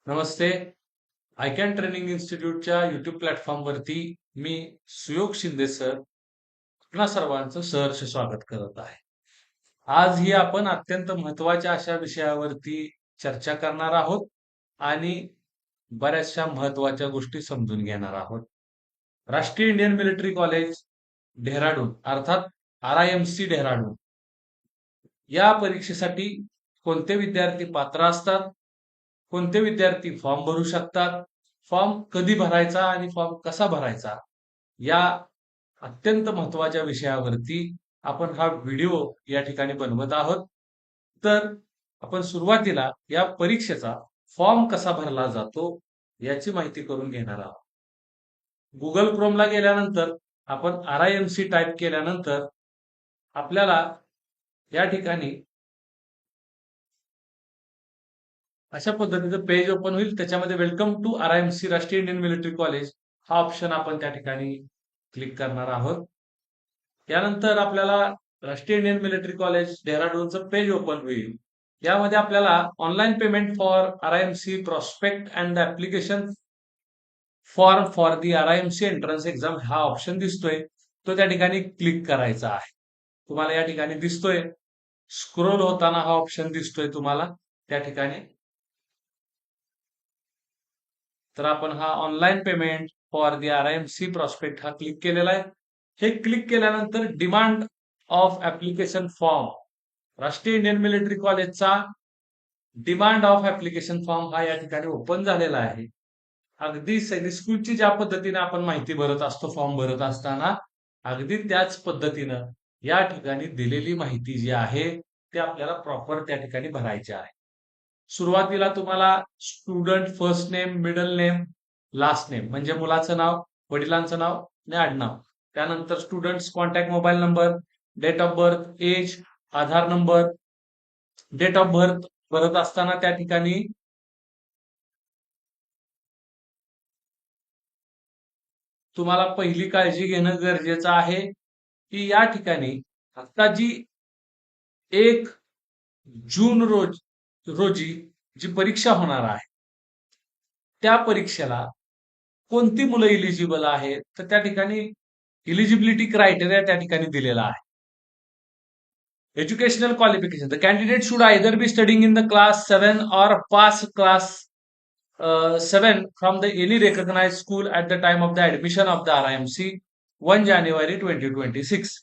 नमस्ते. आयकॅन training इन्स्टिट्यूटच्या YouTube प्लॅटफॉर्मवरती मी सुयोग Shinde sir आपणा सर्वांचं सहर्ष स्वागत करत आहे. आज ही आपण अत्यंत महत्वाच्या अशा विषयावरती चर्चा करणार आहोत आणि बऱ्याचशा महत्वाच्या गोष्टी समजून घेणार आहोत. राष्ट्रीय इंडियन मिलिटरी कॉलेज डेहराडून अर्थात RIMC डेहराडून या परीक्षेसाठी कोणते विद्यार्थी पात्र असतात, कोणते विद्यार्थी फॉर्म भरू शकतात, फॉर्म कधी भरायचा आणि फॉर्म कसा भरायचा, या अत्यंत महत्वाच्या विषयावरती आपण हा व्हिडिओ या ठिकाणी बनवत आहोत. तर आपण सुरुवातीला या परीक्षेचा फॉर्म कसा भरला जातो याची माहिती करून घेणार आहोत. गुगल क्रोमला गेल्यानंतर आपण RIMC टाईप केल्यानंतर आपल्याला या ठिकाणी अशा पद्धतीचं पेज ओपन होईल. त्याच्यामध्ये welcome to RIMC Rashtriya Indian military college हा ऑप्शन आपण त्या ठिकाणी क्लिक करणार आहोत. त्यानंतर आपल्याला राष्ट्रीय इंडियन मिलिटरी कॉलेज डेहराडूनचं पेज ओपन होईल. यामध्ये आपल्याला online payment for RIMC prospect and application form for the RIMC entrance exam हा ऑप्शन दिसतोय, तो त्या ठिकाणी क्लिक करायचा आहे. तुम्हाला या ठिकाणी दिसतोय, स्क्रोल होताना हा ऑप्शन दिसतोय तुम्हाला त्या ठिकाणी. तर आपण हा online payment for the RIMC prospect हा क्लिक केलेला आहे. हे क्लिक केल्यानंतर डिमांड ऑफ ऍप्लिकेशन फॉर्म राष्ट्रीय इंडियन मिलिटरी कॉलेजचा डिमांड ऑफ ऍप्लिकेशन फॉर्म हा या ठिकाणी ओपन झालेला आहे. अगदी सैनिक स्कूलची ज्या पद्धतीने आपण माहिती भरत असतो फॉर्म भरत असताना, अगदी त्याच पद्धतीनं या ठिकाणी दिलेली माहिती जी आहे ते आपल्याला प्रॉपर त्या ठिकाणी भरायची आहे. सुरुवातीला तुम्हाला student first name, middle name, last name म्हणजे मुलाचं नाव, वडिलांचं नाव आणि आडनाव. त्यानंतर students contact mobile number, date of birth, age, Aadhaar number, date of birth भरत असताना त्या ठिकाणी तुम्हाला पहिली काळजी घेणं गरजेचं आहे की या ठिकाणी आता जी 1 जून रोजी जी परीक्षा होणार आहे त्या परीक्षेला कोणती मुलं इलिजिबल आहेत, तर त्या ठिकाणी इलिजिबिलिटी क्रायटेरिया त्या ठिकाणी दिलेला आहे. Educational qualification, the candidate should either be studying in the class 7 or pass class 7 from the any recognize school at the time of the admission of the RIMC 1 जानेवारी 2026.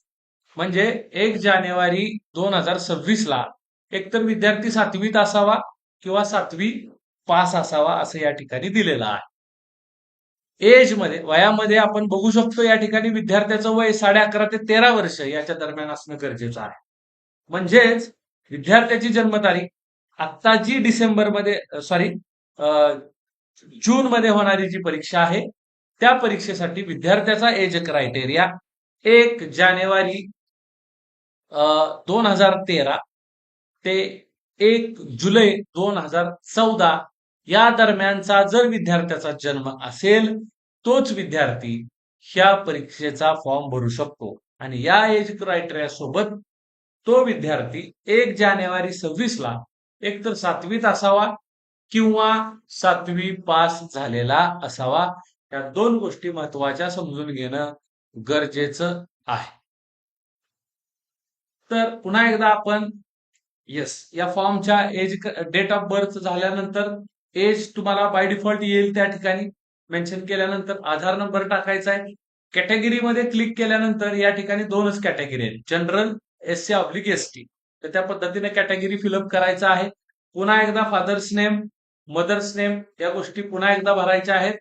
म्हणजे 1 जानेवारी 2026 ला एकतर विद्यार्थी 7वीत असावा किंवा 7वी पास असावा असं या ठिकाणी दिलेलं आहे. एज मध्ये, वयामध्ये आपण बघू शकतो या ठिकाणी विद्यार्थ्याचं वय 11.5 ते 13 वर्ष याच्या दरम्यान असणं गरजेचं आहे. म्हणजेच विद्यार्थ्याची जन्मतारीख आत्ता जी जून मध्ये होणारी जी परीक्षा आहे त्या परीक्षेसाठी विद्यार्थ्याचा एज क्रायटेरिया 1 जानेवारी 2013 ते 1 जुलै 2014 या दरम्यानचा जर विद्यार्थ्याचा जन्म असेल तोच विद्यार्थी ह्या परीक्षेचा फॉर्म भरू शकतो. आणि या एज क्रायटेरिया सोबत तो विद्यार्थी 1 जानेवारी 2026 ला एकतर 7वीत असावा किंवा 7वी पास झालेला असावा. या दोन गोष्टी महत्वाच्या समजून घेणं गरजेचं आहे. तर पुन्हा एकदा आपण या फॉर्मच्या एज डेट ऑफ बर्थ झाल्यानंतर एज तुम्हाला बाय डिफॉल्ट येईल त्या ठिकाणी मेन्शन केल्यानंतर आधार नंबर टाकायचा आहे. कॅटेगरीमध्ये क्लिक केल्यानंतर या ठिकाणी 2च कॅटेगरी आहेत, जनरल, SC/ST. तर त्या पद्धतीने कॅटेगरी फिलअप करायचा आहे. पुन्हा एकदा फादर्स नेम, मदर्स नेम या गोष्टी पुन्हा एकदा भरायच्या आहेत.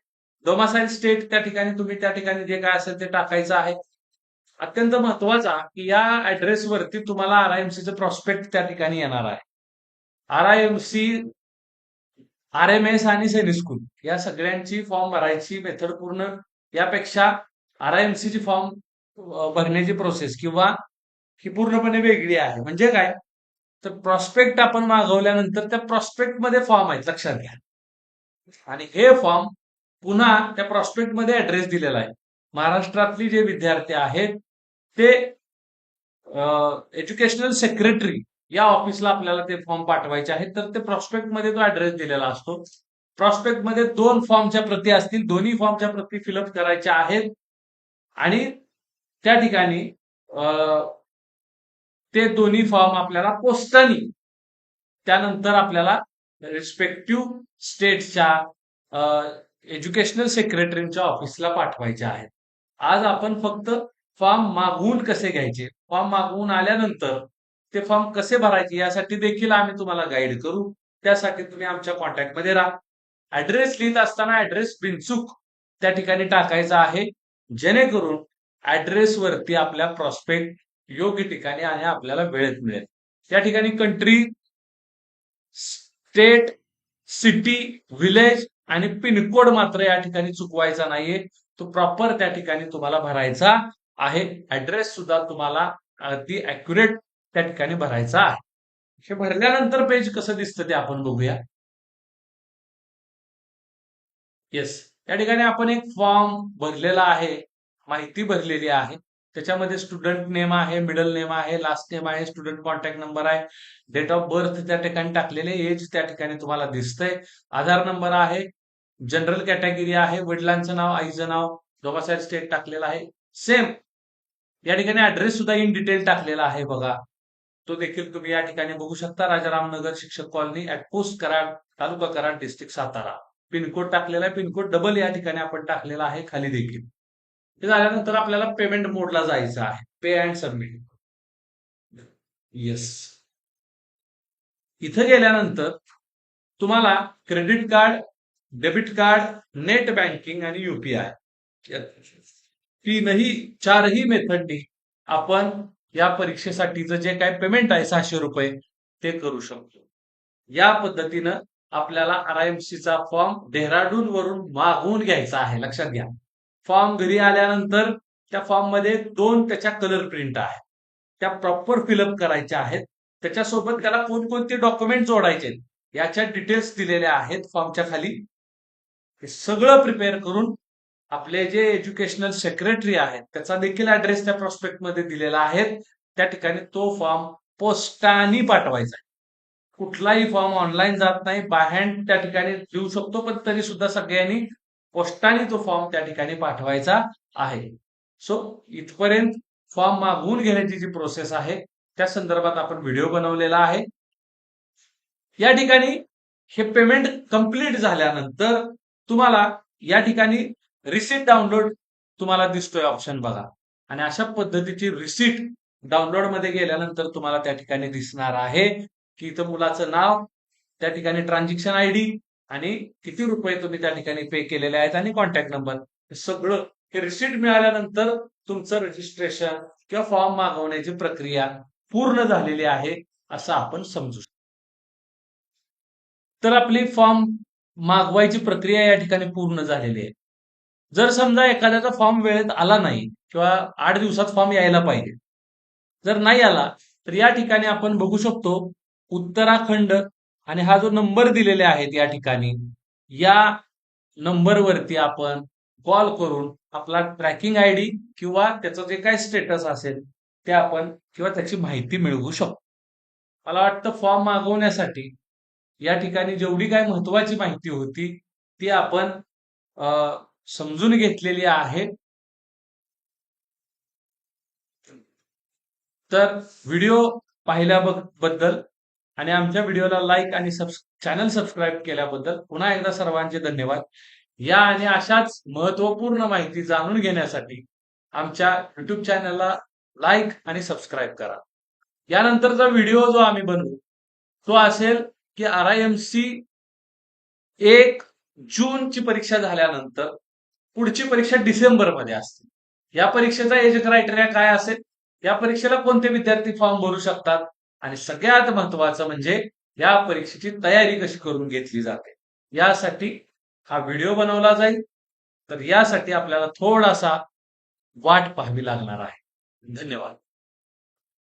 डोमासाईल स्टेट त्या ठिकाणी तुम्ही त्या ठिकाणी जे काय असेल ते टाकायचं आहे. अत्यंत महत्वाचा की या ऍड्रेसवरती तुम्हाला RIMCचं प्रॉस्पेक्ट त्या ठिकाणी येणार आहे. RIMC, RMS आणि सैनिक स्कूल या सगळ्यांची फॉर्म भरायची मेथड पूर्ण यापेक्षा RIMCची फॉर्म भरण्याची प्रोसेस किंवा ही पूर्णपणे वेगळी आहे. म्हणजे काय, तर प्रॉस्पेक्ट आपण मागवल्यानंतर त्या प्रॉस्पेक्ट मध्ये फॉर्म आहेत लक्षात घ्या, आणि हे फॉर्म पुन्हा त्या प्रॉस्पेक्ट मध्ये ऍड्रेस दिलेला आहे. महाराष्ट्रातली जे विद्यार्थी आहेत ते एज्युकेशनल सेक्रेटरी या ऑफिसला आपल्याला ते फॉर्म पाठवायचे आहेत. तर ते प्रॉस्पेक्ट मध्ये तो ऍड्रेस दिलेला असतो. प्रॉस्पेक्ट मध्ये 2 फॉर्मच्या प्रती असतील, दोन्ही फॉर्मच्या प्रती फिलअप करायच्या आहेत आणि त्या ठिकाणी ते दोन्ही फॉर्म आपल्याला पोस्टाने त्यानंतर आपल्याला रिस्पेक्टिव्ह स्टेटच्या एज्युकेशनल सेक्रेटरीच्या ऑफिसला पाठवायचे आहेत. आज आपण फक्त फॉर्म मागवून कसे घ्यायचे, फॉर्म मागवून आल्यानंतर ते फॉर्म कसे भरायचे यासाठी देखील आम्ही तुम्हाला गाईड करू. त्यासाठी तुम्ही आमच्या कॉन्टॅक्टमध्ये राहा. ऍड्रेस लिहित असताना ऍड्रेस बिनचूक त्या ठिकाणी टाकायचा आहे, जेणेकरून ऍड्रेस वरती आपल्या प्रॉस्पेक्ट योग्य ठिकाणी आणि आपल्याला वेळेत मिळेल. त्या ठिकाणी कंट्री, स्टेट, सिटी, विलेज आणि पिनकोड मात्र या ठिकाणी चुकवायचा नाहीये. तो प्रॉपर त्या ठिकाणी तुम्हाला भरायचा आहे. ऍड्रेस सुद्धा तुम्हाला अगदी अॅक्युरेट त्या ठिकाणी भरायचा आहे. हे भरल्यानंतर पेज कसं दिसतं ते आपण बघूया. येस, या ठिकाणी आपण एक फॉर्म भरलेला आहे, माहिती भरलेली आहे. त्याच्यामध्ये स्टुडंट नेम आहे, मिडल नेम आहे, लास्ट नेम आहे, स्टुडंट कॉन्टॅक्ट नंबर आहे, डेट ऑफ बर्थ त्या ठिकाणी टाकलेले, एज त्या ठिकाणी तुम्हाला दिसतंय, आधार नंबर आहे, जनरल कॅटेगरी आहे, वडिलांचं नाव, आईचं नाव, डोमेसाइल स्टेट टाकलेला आहे. सेम या ठिकाणी ऍड्रेस सुद्धा इन डिटेल टाकलेला आहे बघा. तो देखील तुम्ही या ठिकाणी बघू शकता. राजारामनगर शिक्षक colony at post Karad, taluka Karad, district Satara. Pincode टाकलेला आहे, पिनकोड डबल या ठिकाणी आपण टाकलेला आहे खाली देखील. हे झाल्यानंतर आपल्याला पेमेंट मोडला जायचं आहे, पे अँड सबमिट. येस, इथं गेल्यानंतर तुम्हाला credit card, debit card, net banking आणि युपीआय चारही मेथडनी आपण या परीक्षेसाठीचं जे काय पेमेंट आहे 600 रुपये ते करू शकतो. या पद्धतीनं आपल्याला आरआयएमसीचा फॉर्म डेहराडून वरून मागवून घ्यायचा आहे. लक्षात घ्या, फॉर्म घरी आल्यानंतर त्या फॉर्म मध्ये 2 त्याच्या कलर प्रिंट आहेत, त्या प्रॉपर फिलअप करायच्या आहेत. त्याच्यासोबत त्याला कोणकोणते डॉक्युमेंट जोडायचे याच्या डिटेल्स दिलेल्या आहेत फॉर्मच्या खाली. हे सगळं प्रिपेअर करून आपले जे एज्युकेशनल सेक्रेटरी आहेत त्याचा देखील ऍड्रेस त्या प्रॉस्पेक्ट मध्ये दिलेला आहे. त्या ठिकाणी तो फॉर्म पोस्टाने पाठवायचा. कुठलाही फॉर्म ऑनलाईन जात नाही, बाय हँड त्या ठिकाणी देऊ शकतो, पण तरी सुद्धा सगळ्यांनी पोस्टाने तो फॉर्म त्या ठिकाणी पाठवायचा आहे. सो इथपर्यंत फॉर्म मागवून घेण्याची जी प्रोसेस आहे त्या संदर्भात आपण व्हिडिओ बनवलेला आहे. या ठिकाणी हे पेमेंट कंप्लीट झाल्यानंतर तुम्हाला या ठिकाणी रिसीट डाउनलोड तुम्हाला दिसतोय ऑप्शन बघा, आणि अशा पद्धतीची रिसीट डाउनलोड मध्ये गेल्यानंतर तुम्हाला त्या ठिकाणी दिसणार आहे की इथं मुलाचं नाव, त्या ठिकाणी ट्रान्झॅक्शन आयडी आणि किती रुपये तुम्ही त्या ठिकाणी पे केलेले आहेत आणि कॉन्टॅक्ट नंबर. सगळं हे रिसीट मिळाल्यानंतर तुमचं रजिस्ट्रेशन किंवा फॉर्म मागवण्याची प्रक्रिया पूर्ण झालेली आहे असं आपण समजू शकतो. तर आपली फॉर्म मागवायची प्रक्रिया या ठिकाणी पूर्ण झालेली आहे. जर समजा एखाद्याचा फॉर्म वेळेत आला नाही किंवा 8 दिवसात फॉर्म यायला पाहिजे, जर नाही आला तर या ठिकाणी आपण बघू शकतो उत्तराखंड आणि हा जो नंबर दिलेले आहेत या ठिकाणी, या नंबरवरती आपण कॉल करून आपला ट्रॅकिंग आयडी किंवा त्याचं जे काय स्टेटस असेल ते आपण किंवा त्याची माहिती मिळवू शकतो. मला वाटतं फॉर्म मागवण्यासाठी या ठिकाणी जेवढी काय महत्वाची माहिती होती ती आपण समजून घेतलेली आहे. तर व्हिडिओ पाहिल्याबद्दल आणि आमच्या व्हिडिओला लाईक आणि चॅनल सबस्क्राईब केल्याबद्दल पुन्हा एकदा सर्वांचे धन्यवाद. या आणि अशाच महत्वपूर्ण माहिती जाणून घेण्यासाठी आमच्या युट्यूब चॅनलला लाईक आणि सबस्क्राईब करा. यानंतरचा व्हिडिओ जो आम्ही बनवू तो असेल की आरआयएमसी 1 जूनची परीक्षा झाल्यानंतर पुढची परीक्षा डिसेंबरमध्ये असते. या परीक्षेचा एज क्रायटेरिया काय असेल, या परीक्षेला कोणते विद्यार्थी फॉर्म भरू शकतात, आणि सगळ्यात महत्वाचं म्हणजे या परीक्षेची तयारी कशी करून घेतली जाते यासाठी हा व्हिडिओ बनवला जाईल. तर यासाठी आपल्याला थोडासा वाट पाहावी लागणार आहे. धन्यवाद.